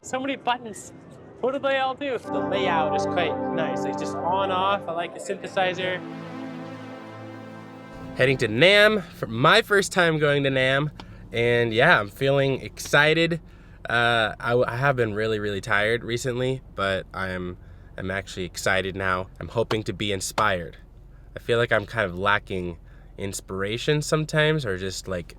So many buttons. What do they all do? The layout is quite nice. It's just on, off. I like the synthesizer. Heading to NAMM for my first time going to NAMM. And yeah, I'm feeling excited. I have been really tired recently, but I'm actually excited now. I'm hoping to be inspired. I feel like I'm kind of lacking inspiration sometimes, or just like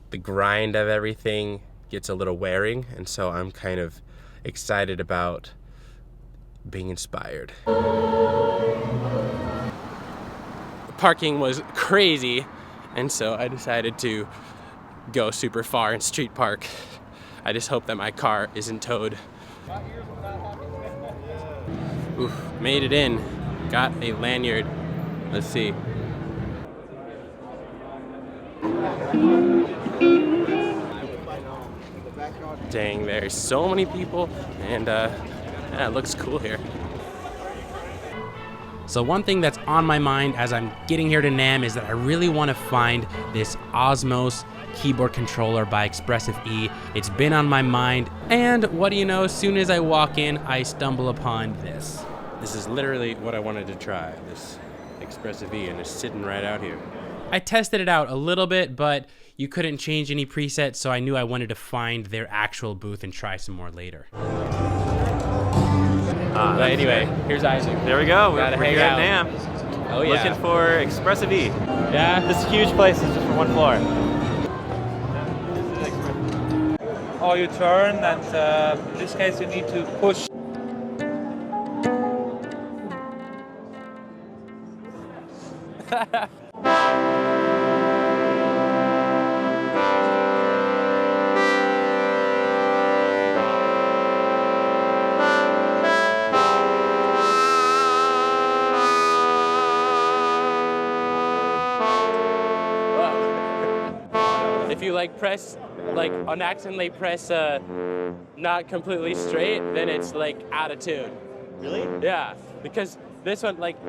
the grind of everything gets a little wearing, and so I'm kind of excited about being inspired. Parking was crazy, and so I decided to go super far and street park. I just hope that my car isn't towed. Oof, made it in. Got a lanyard. Let's see. Dang, there's so many people, and yeah, it looks cool here. So one thing that's on my mind as I'm getting here to NAMM is that I really want to find this Osmose keyboard controller by Expressive E. It's been on my mind, and what do you know, as soon as I walk in, I stumble upon this. This is literally what I wanted to try, this Expressive E, and it's sitting right out here. I tested it out a little bit, but you couldn't change any presets, so I knew I wanted to find their actual booth and try some more later. But anyway, here's Isaac. There we go. We're here out. at NAMM. Oh yeah. Looking for Expressive E. Yeah. This huge place is just for one floor. Or you turn, and in this case you need to push. If you like press, like on accidentally press not completely straight, then it's like out of tune. Really? Yeah, because this one like you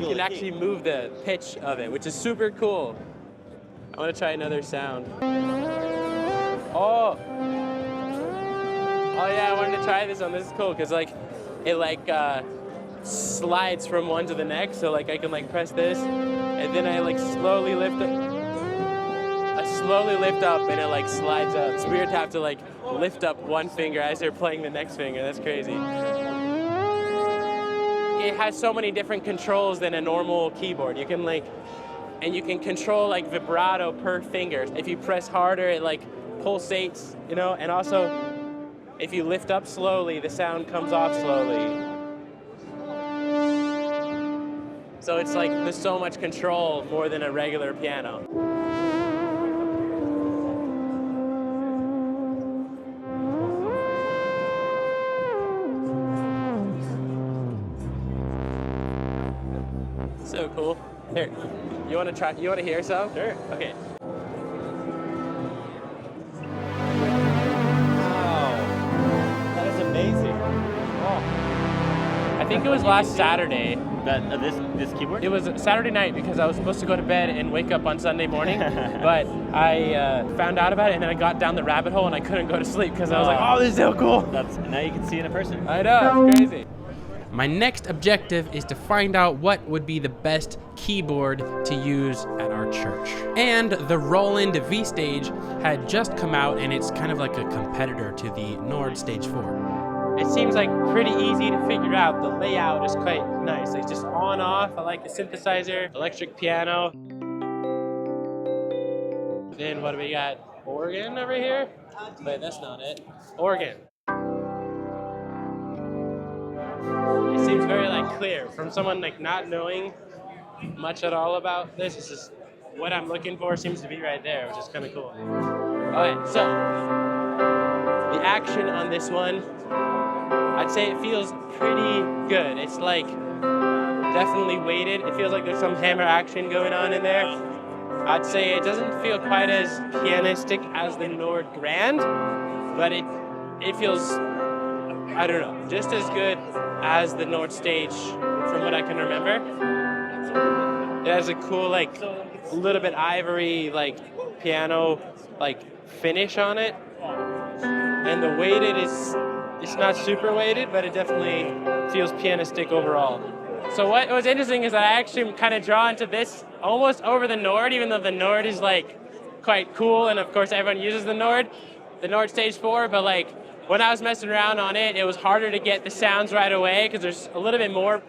can actually move the pitch of it, which is super cool. I want to try another sound. Oh yeah, I wanted to try this one. This is cool because like it like slides from one to the next. So like I can like press this, and then I like slowly lift it. I slowly lift up and it like slides up. It's weird to have to like lift up one finger as you're playing the next finger. That's crazy. It has so many different controls than a normal keyboard. You can like, and you can control like vibrato per finger. If you press harder, it like pulsates, you know, and also if you lift up slowly, the sound comes off slowly. So it's like there's so much control more than a regular piano. So cool. Here, you want to try? You want to hear some? Sure. Okay. Wow. That is amazing. Oh. I think it was last Saturday. This keyboard? It was Saturday night because I was supposed to go to bed and wake up on Sunday morning, but I found out about it and then I got down the rabbit hole and I couldn't go to sleep because I was like, oh, this is so cool. Now you can see it in person. I know, it's crazy. My next objective is to find out what would be the best keyboard to use at our church. And the Roland V Stage had just come out, and it's kind of like a competitor to the Nord Stage 4. It seems like pretty easy to figure out. The layout is quite nice. It's just on, off. I like the synthesizer, electric piano. Then what do we got? Organ over here? Wait, that's not it. Organ. It seems very like clear from someone like not knowing much at all about this. This is what I'm looking for. Seems to be right there, which is kind of cool. Okay, so the action on this one, I'd say it feels pretty good. It's like definitely weighted. It feels like there's some hammer action going on in there. I'd say it doesn't feel quite as pianistic as the Nord Grand, but it feels, I don't know, just as good as the Nord Stage from what I can remember. It has a cool, like, a little bit ivory, like, piano, like, finish on it. and the weighted is, it's not super weighted, but it definitely feels pianistic overall. So what was interesting is that I actually am kind of drawn to this almost over the Nord, even though the Nord is like quite cool, and of course everyone uses the Nord Stage 4, but like when I was messing around on it, it was harder to get the sounds right away because there's a little bit more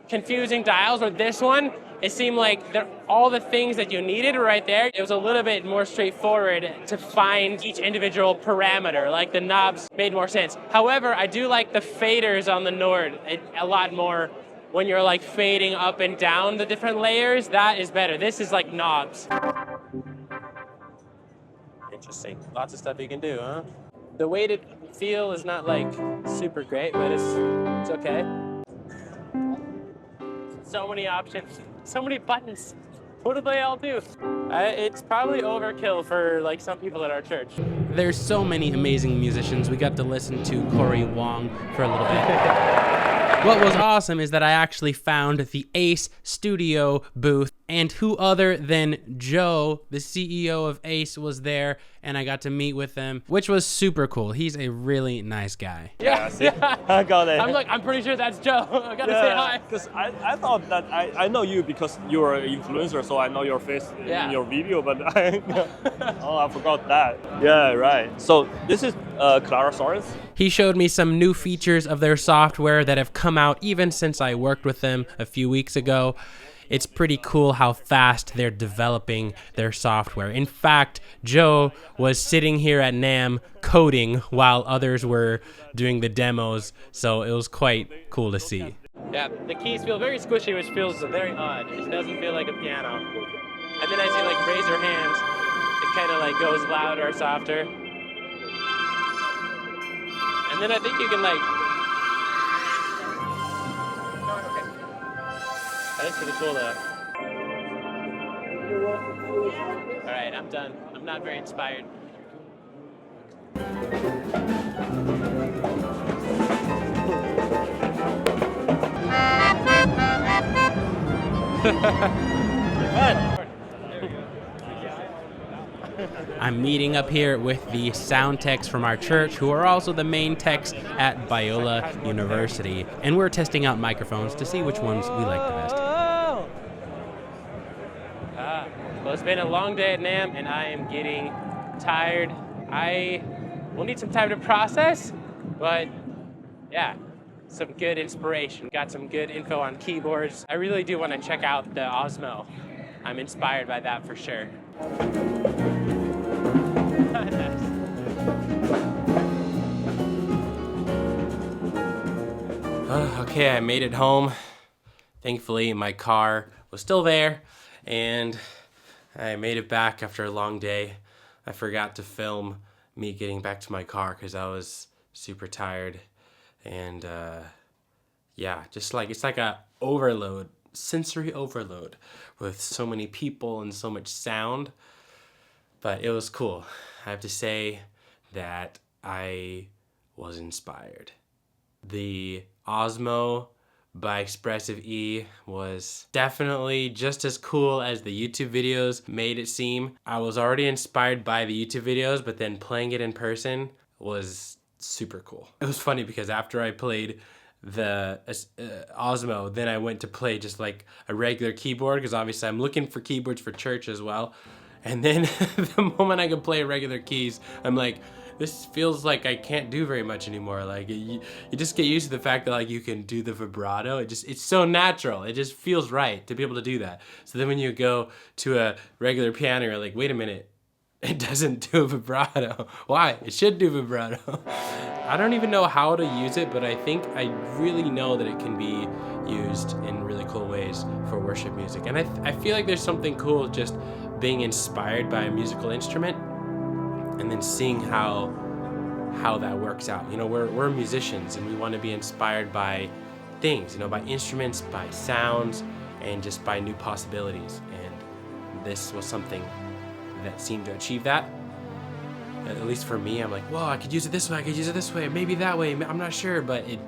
confusing dials. With this one, it seemed like all the things that you needed were right there. It was a little bit more straightforward to find each individual parameter, like the knobs made more sense. However, I do like the faders on the Nord a lot more. When you're like fading up and down the different layers, that is better. This is like knobs. Interesting. Lots of stuff you can do, huh? The weighted feel is not like super great, but it's okay. So many options, so many buttons. What do they all do? It's probably overkill for like some people at our church. There's so many amazing musicians. We got to listen to Corey Wong for a little bit. What was awesome is that I actually found the Ace studio booth, and who other than Joe, the CEO of Ace, was there, and I got to meet with him, which was super cool. He's a really nice guy. Yeah, I got it. I'm pretty sure that's Joe. I gotta say hi. Because I thought that I know you because you're an influencer, so I know your face in your video, but I forgot that. Yeah, right. So this is Clarosaurus. He showed me some new features of their software that have come out even since I worked with them a few weeks ago. It's pretty cool how fast they're developing their software. In fact, Joe was sitting here at NAMM coding while others were doing the demos, so it was quite cool to see. Yeah, the keys feel very squishy, which feels very odd. It doesn't feel like a piano. And then as you like raise your hands, it kind of like goes louder or softer. And then I think you can like... That's pretty cool though. All right, I'm done. I'm not very inspired. I'm meeting up here with the sound techs from our church, who are also the main techs at Biola University, and we're testing out microphones to see which ones we like the best. Well, it's been a long day at NAMM, and I am getting tired. I will need some time to process, but yeah, some good inspiration. Got some good info on keyboards. I really do want to check out the Osmo. I'm inspired by that for sure. Nice. Okay, I made it home. Thankfully, my car was still there, and I made it back after a long day. I forgot to film me getting back to my car because I was super tired. And yeah, just like, it's like a overload, sensory overload with so many people and so much sound. But it was cool. I have to say that I was inspired. The Osmo by Expressive E was definitely just as cool as the YouTube videos made it seem. I was already inspired by the YouTube videos, but then playing it in person was super cool. It was funny because after I played the Osmo, then I went to play just like a regular keyboard, because obviously I'm looking for keyboards for church as well. And then the moment I could play regular keys, I'm like, this feels like I can't do very much anymore. Like you just get used to the fact that like you can do the vibrato. It's so natural. It just feels right to be able to do that. So then when you go to a regular piano, you're like, wait a minute, it doesn't do vibrato. Why? It should do vibrato. I don't even know how to use it, but I think I really know that it can be used in really cool ways for worship music. And I feel like there's something cool just being inspired by a musical instrument and then seeing how that works out. You know, we're musicians and we want to be inspired by things, you know, by instruments, by sounds, and just by new possibilities. And this was something that seemed to achieve that. At least for me, I'm like, whoa, I could use it this way, I could use it this way, maybe that way, I'm not sure, but it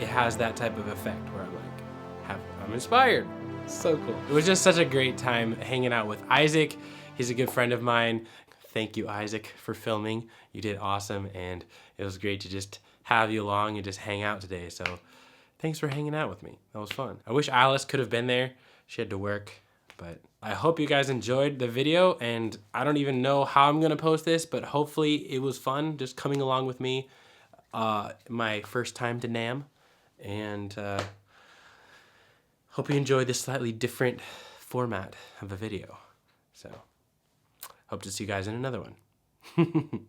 has that type of effect where I'm like, I'm inspired. It's so cool. It was just such a great time hanging out with Isaac. He's a good friend of mine. thank you, Isaac, for filming. You did awesome, and it was great to just have you along and just hang out today. So thanks for hanging out with me. That was fun. I wish Alice could have been there. She had to work, but I hope you guys enjoyed the video, and I don't even know how I'm gonna post this, but hopefully it was fun just coming along with me. My first time to NAMM, and hope you enjoyed this slightly different format of a video. So, hope to see you guys in another one.